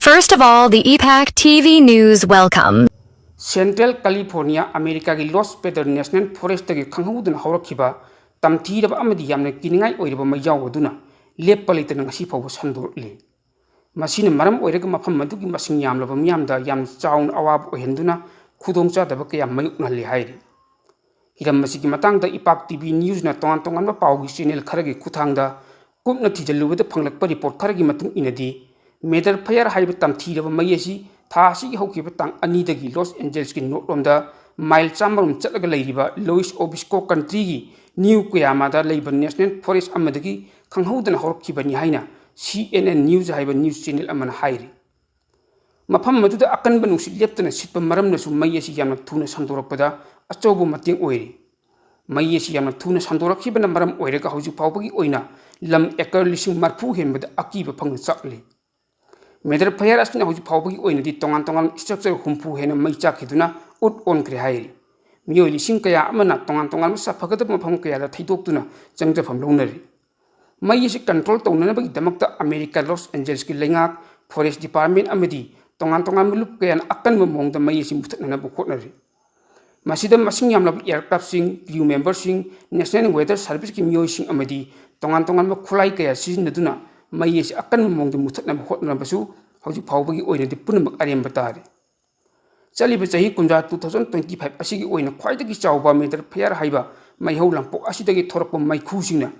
First of all, the EPAC TV News welcome. Central California, America की Los Pedro National Forest की खंगहुदन हौरखिबा तमथीरब अमदि यामने किनिंगाई ओइरबा मैयावदुना लेप्पा लेतना ngasi फावबा संदोरले मसिन मरम ओइरग मफम मदुगी मसिंग यामलबा मियामदा याम chown अवाब ओहेंदुना खुदोंचादबा कया मयुकनहले हाइरि हिरम मसिगी मतंगदा इपाक टीवी न्यूज ना तोंगान तोंगानबा पावगी चैनल खरगी खुथांगदा कुपना थिजलुबदा फंगलकपा रिपोर्ट खरगी मतुंग इनदी मेदर फायर हाइब तमथीरब मैयसी थासी हौकिब तांग अनीदगी लॉस एंजल्स की नोटरोमदा माइल चामरुम चलगा लैरिबा लुइस ओबिस्को कंट्री की न्यू कुयामादा लैब नेशनल फॉरेस्ट अमदगी खंगहौदन हौरखिबनी हाइना CNN न्यूज हाइब न्यूज चैनल अमन हाइरि मफम मदुदा अकनब नुसि लेप्तना सिटप मरमनसु मैयसी यामना थुना संदोरकपदा अचौब मतेंग ओइरि मैयसी यामना थुना संदोरखिबना मरम ओइरगा हौजि फावबगी ओइना लम एकर लिसिंग मरफु हेनबदा अकीब फंग चकले मेदर फायर असना हौजि फावबगी ओइनदि तोंगान तोंगान स्ट्रक्चर हुम्फु हेन मै चाखिदुना उट ओनख्रे हाइरि मियोइ लिसिंग कया अमना तोंगान तोंगान साफगदब मफम कयादा थैदोक्तुना चंगजफम लौनरि मैयसी कंट्रोल तौननबगी दमकता अमेरिका लॉस एंजल्स की लेंगाक फॉरेस्ट डिपार्टमेंट अमदि तोंगान तोंगान लुप कयान अकनब मोंगदा मैयसी मुथतननब खोटनरि मसिदा मसिंग यामलब एयरक्राफ्टसिंग क्रू मेंबरसिंग नेशनल वेदर सर्विस की मियोइसिंग अमदि तोंगान तोंगान खुलाई कया सिजनदुना मैयसी अकनब मोंगदा मुथतनब खोटनबसु हौजि फावबगी ओइनदि पुनमक अरेंब तारे चलिब चही कुंजा 2025 असिगी ओइना ख्वाइदगी चावबा मेदर फायर हाइबा मैहौ लंपोक असिदगी थोरप मैखुसिंगना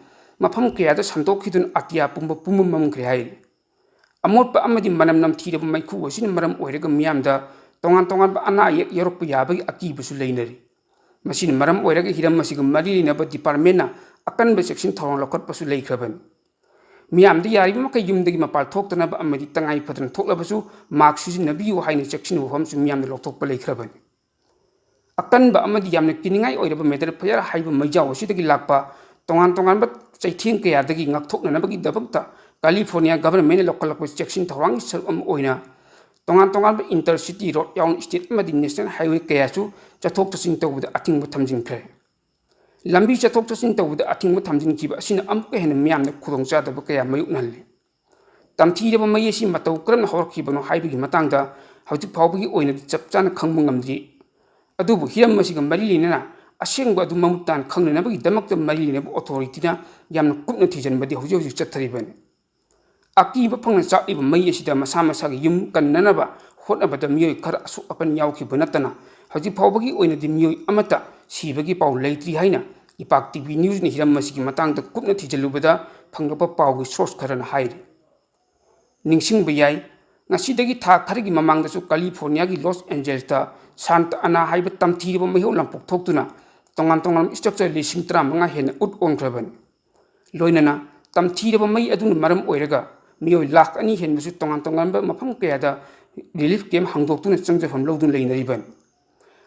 मफम कयादा संतोखिदुन अतिया पुंब पुमममख्रे हाइरि अमोटपा अमदि मनम नमथीरब मैखु असिन मरम ओइरगा मियामदा तोंगान तोंगान अना अयेक यरोप याबगी अकीबसु लैनरि मसिन मरम ओइरगा हिरम मसिग मरि लिनब डिपार्टमेंटना अकनब सेक्शन थौरंग लौखटपसु लैख्रबनि मियामदि यारिबा मकै युमदगी मपाल थोक्तनब अमदि तंगाई फदन थोक्लबसु मार्क सिजिनबियु हाइना सेक्शन वफमसु मियामदा लौथोक्पा लैख्रबनि अकनबा अमदि यामना किनिंगाई ओइरबा मेदर फायर हाइबा मैजाव असिदगी लाक्पा तोंगान तोंगानबा चैथिंग कयादगी ngakthoknanabagi dabakta California government lokalakpa section thorang salom oina तोंगान तोंगान इंटरसिटी रोड याउन स्टेट अमदि नेशनल हाईवे कयासु चथोक चसिंग तौबदा अथिंग थमजिंख्रे लंबी चथोक चसिंग तौबदा अथिंग थमजिंखिबा असिन अमक हेन मियामना खुदोंचादब कया मयुकनहल्ले तमथीरब मैयसी मतौ करम हौरखिबनो हाइबगी मतंगदा हौजि फावबगी ओइनदि चपचाना खंगबा ngamdri अदुबु हिरम मसिग मरि लिनना असेंग अदु ममुतान खंगनबगी दमकत मरि लिनब अथॉरिटीना यामना कुपना थिजनबदि हौजि हौजि चथरिबनि अकीब फंगना चाइब मैयसीदा मसा मसागी युम कन्ननबा होटनबदा मियोइ खर असु अपन यावखिब नतना हौजि फावबगी ओइनदि मियोइ अमता सीबगी पाउ लैत्रि हाइना इपाक टीवी न्यूज नि हिरम मसिगी मतंगदा कुपना थिजलुबदा फंगबा पाउगी सोर्स खरना हाइरि निंगसिंगबा याइ ngasiदगी था खरगी ममांगदसु कैलिफोर्निया की लॉस एंजल्सता सांत अना हाइब तमथीरब मैहौ लंपोक थोक्तुना तोंगान तोंगान स्ट्रक्चर लिसिंग 35 हेन उट ओनख्रबनि लोइनना तमथीरब मै अदुन मरम ओइरगा मियोइ लाख अनि हेनबसु तोंगान तोंगान मफम कयादा रिलीफ कैम्प हांगदोक्तुना चंगजफम लौदुन लैनरिबनि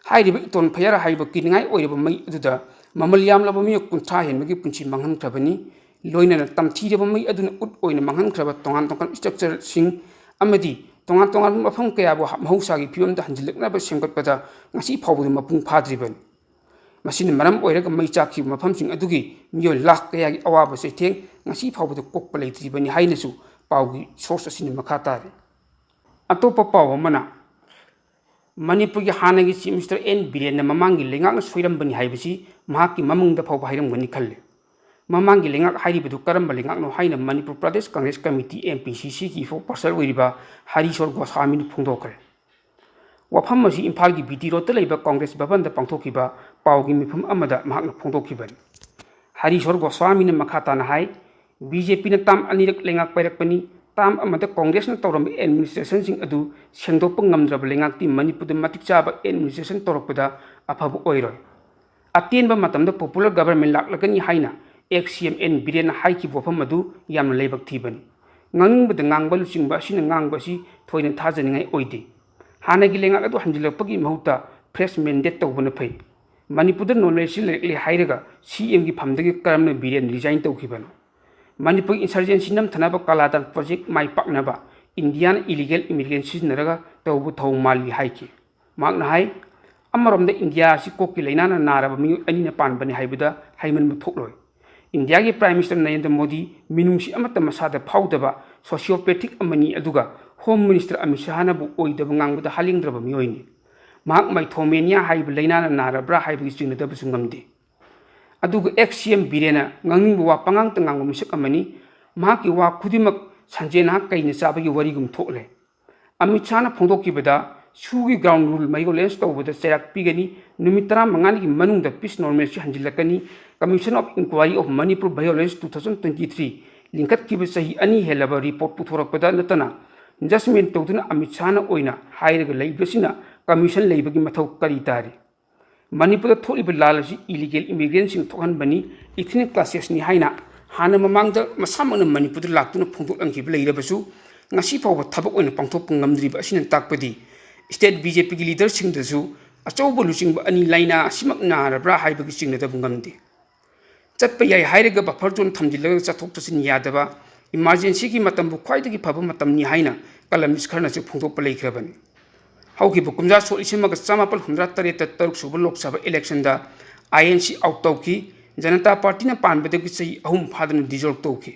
हाइरिब इतोन फायर हाइब किनिंगाई ओइरब मै अदुदा ममल यामलब मियो कुंथा हेनबगी पुंची मंगनख्रबनि लोइनना तमथीरब मै अदुन उट ओइना मंगनख्रब तोंगान तोंगान स्ट्रक्चर सिंग अमदि तोंगान तोंगान मफम कयाबो महौसागी फिवमदा हंजिलकनब सेमगतपदा ngasi फावबद मपुंग फाद्रिबनि मसिन मरम ओइरगा मै चाखि मफमसिंग अदुगी मियो लाख कयागी अवाब चैथेंग ngasi फावबद कोकप लैत्रिबनि हाइनसु पाउगी सोर्स असिन मखा तारे अतोप पाव अमना मणिपुर की हानगी चीफ मिनिस्टर एन बीरेन ममांगी लेंगाक सोइरंबनि हाइबसी महाकी ममंगदा फाव हाइरंगनि खल्ले ममांगी लेंगाक हाइरिबदु करंब लेंगाकनो हाइना मणिपुर प्रदेश कांग्रेस कमिटी MPCC की फो पर्सल ओइरिबा हरिशोर गोस्वामीनि फोंदोखरे वफम असी इम्फाल की बीटी रोड लेब कांग्रेस भवन पांथोखिबा पाउगी मिफम अमदा महाकना फोंदोखिबनि हरिशोर गोस्वामीनि मखाताना हाइ BJP न ताम अनिरक लेंगाक पैरकपनि ताम अमदा कांग्रेस न तौरम एडमिनिस्ट्रेशन सिंग अदु सेंदोप ngamdrab लेंगाकति मणिपुर मतिक चाब एडमिनिस्ट्रेशन तौरपदा अफब ओइरोय अतेनबा मतमदा पॉपुलर गवर्नमेंट लाक्लगनि हाइना XCM N बीरेन हाइकी वफम अदु यामना लेबक थिबनि ngangbada ngangba luchingba asina ngangba si thoina thajaningai oide hanagi lengak adu hanjilapagi mahuta fresh mandate tawbana phai manipur knowledge silekli hairaga CM gi phamdagi karamna biren resign tawkhibano manipur insurgency nam thanaba kaladan project mai paknaba indian illegal immigrant siznaraga tawbu thau mali haiki makna hai amaromda india si kokki leinana naraba mi anina panbani haibada haiman muthokloi India के prime minister Narendra Modi मिनुंसी अमत मसाद फाउदबा sociopathic अमनी अदुगा Home Minister Amit Shahanabu oidaba ngangbada halingdraba miyoyni mahak maithomenia haiba lainana narabra haiba chingnadaba sungamde aduga XCM Birena ngangingba wa pangangta ngangba misak amani mahaki wa khudimak sanjena kaina chabagi warigum thokle Amit Shahna phongdokibada sugi ground rule violence tawbada cherak pigani numit 15 gi manungda peace normalcy hanjilakani Commission of Inquiry of Manipur Violence 2023 linkat kiba sahi ani helaba report puthorakpada natana judgment tawduna Amit Shahna oina hairaga leibasina commission leibagi mathau kari tari Manipur tholiba lalasi illegal immigrants sing thokan bani ethnic classes ni haina hana mamangda masamana Manipur laktuna phongdok angkiba leirabasu ngasi fawba thabak oina pangthok ngamdriba asina takpadi State BJP ki leader sing dasu achauba lusing ba ani laina simak narabra haibagi singnada bungamde chatpa yai hairaga buffer zone thamjilaga chathok tasin yadaba emergency ki matambu khwaidagi phaba matamni haina kalamis kharna chu phongdok palai khrabani hauki bukumja so isimaga chamapal humra tare taruk suba lok sabha election da INC out tawki Janata Party na panbadagi sei ahum phadana dissolve tawki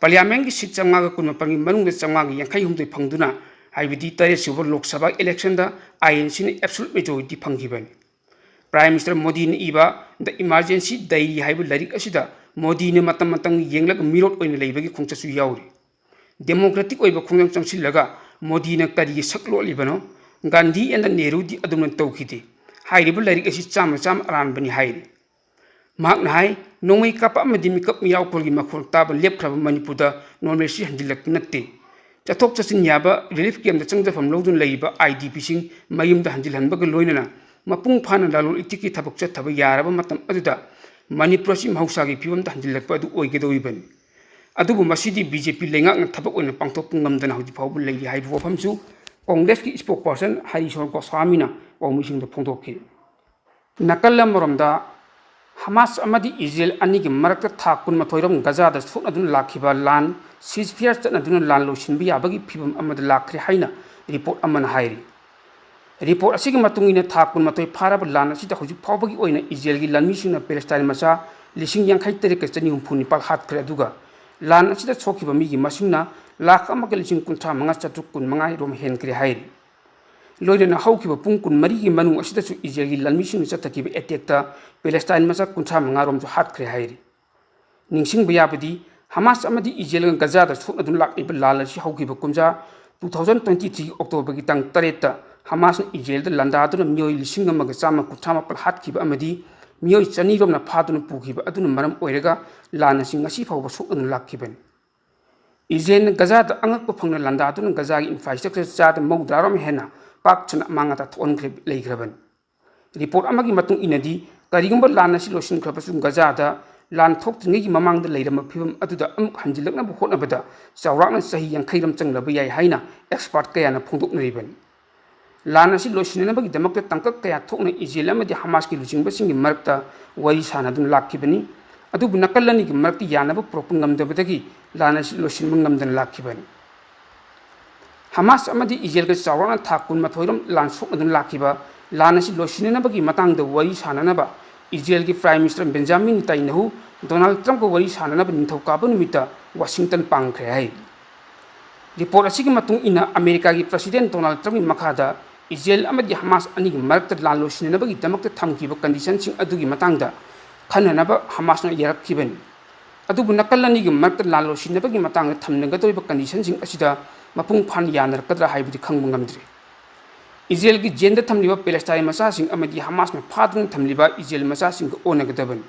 parliament ki seat chamga ga kunma pangi manungda chamga ga yankhai humdoi phangduna haibidi tare suba lok sabha election da INC ni absolute majority phangibani Prime Minister Modi ni iba the emergency diary haibu larik asida Modi ne matam yenglag mirot oina leibagi khongchasu yauri democratic oiba khongjang changsilaga Modi na kari saklo libano Gandhi and Nehru di adumna tawkhide hairibu larik asi cham aran bani hairi mak nai nongmei kapa amadi mikap miyaw kolgi makhol taba lepkraba Manipurda normalcy handilak natte chathok chasin yaba relief camp da changjafam lodun leiba IDP sing mayumda handil hanbaga loinana mapung phana lalol itiki thabak chathaba yaraba matam aduda Manipur si mahusagi phibam da handilakpa adu oigedoibani adubu masidi BJP lengak na thabak oina pangthok ngamdana hodi phawbu leiri haibu wafamsu Congress ki spokesperson Harishwar Goswami na wamising da phongdokki nakalam romda Hamas amadi Israel ani gi marakta thakun mathoiram Gaza da thukna dun lakhiba lan ceasefire chatna dun lan lo sinbi yabagi phibam amad lakhri haina report amana hairi report asigi matungina thakun mathoi pharab lan asida hoji phawbagi oina Israel gi lanmi singna Palestine masa lising yankhai tere ka chani humphuni pal hat khre aduga lan asida chokhiba mi gi masingna lakh amaga lising kuntha manga chatuk kun mangai rom hen kre hairi loidena haukiba pung kun mari gi manung asida chu Israel gi lanmi singna chatakiba attack ta Palestine masa kuntha manga rom chu hat khre hairi ningsing bayabadi Hamas amadi Israel ga Gaza da thukna dun lakliba lalasi haukiba kumja 2023 October gi tang tareta Hamas na Israel da landa aduna miyoi lising amaga chama kuthama pal hat kiba amadi miyoi chani romna phaduna pukiba aduna maram oiraga lana sing ngasi phawba sokna lakkibani Israel Gaza da angakpa phangna landa aduna Gaza gi infrastructure cha da mawdarom hena pak chana mangata thon khre leigrabani report amagi matung inadi karigumba lana si losin khrabasu Gaza da lan thoktingi mamang da leirama phibam aduda amuk hanjilakna bu hotnabada chawrakna sahi yankhairam changlaba yai haina expert kaya na phongdoknaribani Lana si losinena bagi damakta tangkak kaya thokna Israel amadi Hamas ki lusingba singi marakta wari sanadun lakkibani adubu nakalani gi marakti yanaba propun ngamdabadagi lana si losinba ngamdan lakkibani Hamas amadi Israel ga chawrana thakun mathoiram lan soknadun lakkiba lana si losinena bagi matangda wari sananaba Israel ki Prime Minister Benjamin Netanyahu Donald Trump ko wari sananaba ninthokaba numita Washington pangkhre hai report asigi matung ina America ki President Donald Trump ki makhada Israel amadi Hamas ani gi marakta lan losinena bagi damakta thamkiba condition sing adugi matangda khananaba Hamas na yarakkibani adubu nakalani gi marakta lan losinena bagi matangda thamnaga toiba condition sing asida mapung phan yanarkadra haibudi khangba ngamdri Israel ki jenda thamliba Palestine masa sing amadi Hamas na phadung thamliba Israel masa sing onagadaban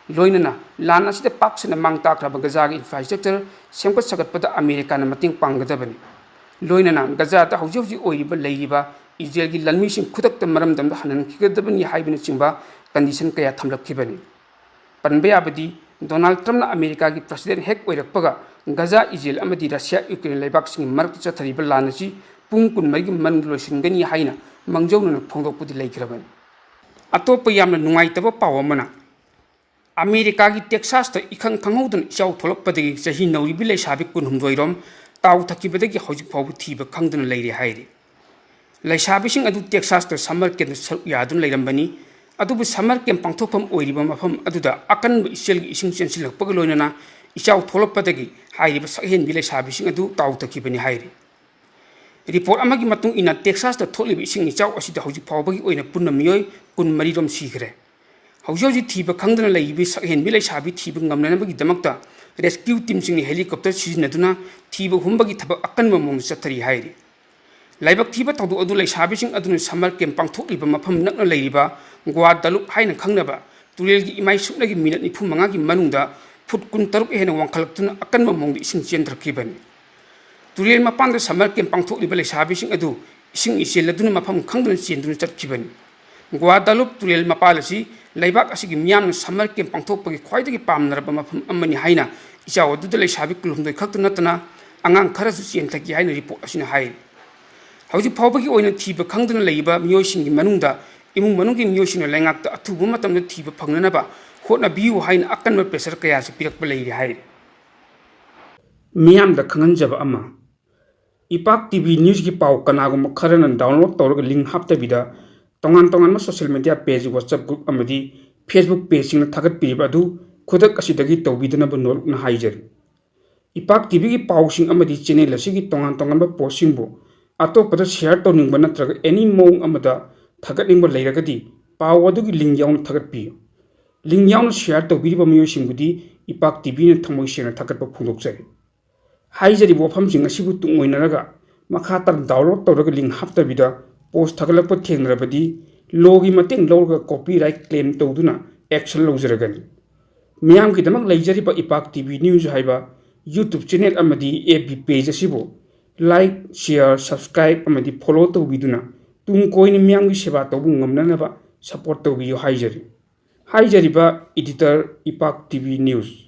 loinana lan asida paksana mangta khraba Gaza gi infrastructure semkat sagatpada America na mating panggadabani loinana Gaza ta hauji oiba leiba Israel gi lanmi sing khudak ta maram damda hanan khigadabani haibina chingba condition kaya thamlakkibani panbe abadi Donald Trump na America ki president hek oirakpaga Gaza Israel amadi Russia Ukraine leibak sing marak chathariba lanasi pung kun magi man loisingani haina mangjawna phongdokpudi leikrabani atopa yamna nungaitaba pawamana America ki Texas ta ikhang khanghodun ichaw tholakpadagi chahi nauribi leisabi kun humdoirom taw thakibadagi hojik phawu thiba khangduna leiri hairi leisabi sing adu Texas ta summer camp yadun leirambani adubu summer camp pangthopam oiriba mafam aduda akan isel gi ising chensilakpaga loinana ichaw tholakpadagi hairiba sakhen bi leisabi sing adu taw thakibani hairi Report amagi matung ina Texas da tholibi ising ichau asida hojik phawbagi oina punna miyoi kun marirom sigre haujoji thiba khangdana leibi sakhen bilai sabi thiba ngamnanabagi damakta rescue team sing helicopter sizinaduna thiba humbagi thaba akan mamong chathari hairi laibak thiba tawdu adu lai sabi sing aduna summer camp pangthokliba mafam nakna leiriba Guadalupe haina khangnaba turelgi imai suknagi minute ni phumanga gi manungda phut kun taruk hena wangkhalktuna akan mamong ising chendrakhibani turel mapanda summer camp pangthokliba lai sabi sing adu ising iseladuna mafam khangdana chenduna chatkibani Guadalupe turel mapalasi laibak asigi miyamna summer camp pangthokpagi khwaidagi pamnaraba mafam amani haina ichaw adu lai sabi kulumdoi khakta natana angang kharasu chenthaki haina report asina hai hauji phawbagi oina thiba khangdana leiba miyoisingi manungda imung manunggi miyoisina laingakta athubu matamda thiba phangnanaba hotna biu haina akanma pressure kaya se pirakpa leiri hai miyamda khanganjaba ama Ipak TV News ki pau kanagum kharana download tawraga link haptabida tongan ma social media page WhatsApp group amadi Facebook page sing thagat piriba adu khudak asidagi tawbidana ba nol na haijari Ipak TV ki pau sing amadi channel asigi tongan ba posting bo atopada share tawning ba natraga any mong amada thagat ning ba leiragadi pau adu ki link yawn thagat pi link yawn share tawbiriba miyo singbudi Ipak TV na thamoi sena thagat ba phungdokjari haijari bofam sing asibu tungoinaraga makhatar download tawraga link haptabida post thagalakpa thengrabadi logi mateng lorga copyright claim tawduna action lawjaragani miyam ki damak leijariba Ipak TV News haiba YouTube channel amadi FB page asibo like share subscribe amadi follow tawbiduna tung koini miyam ki seba tawbu ngamnanaba support tawbiyo haijariba editor Ipak TV News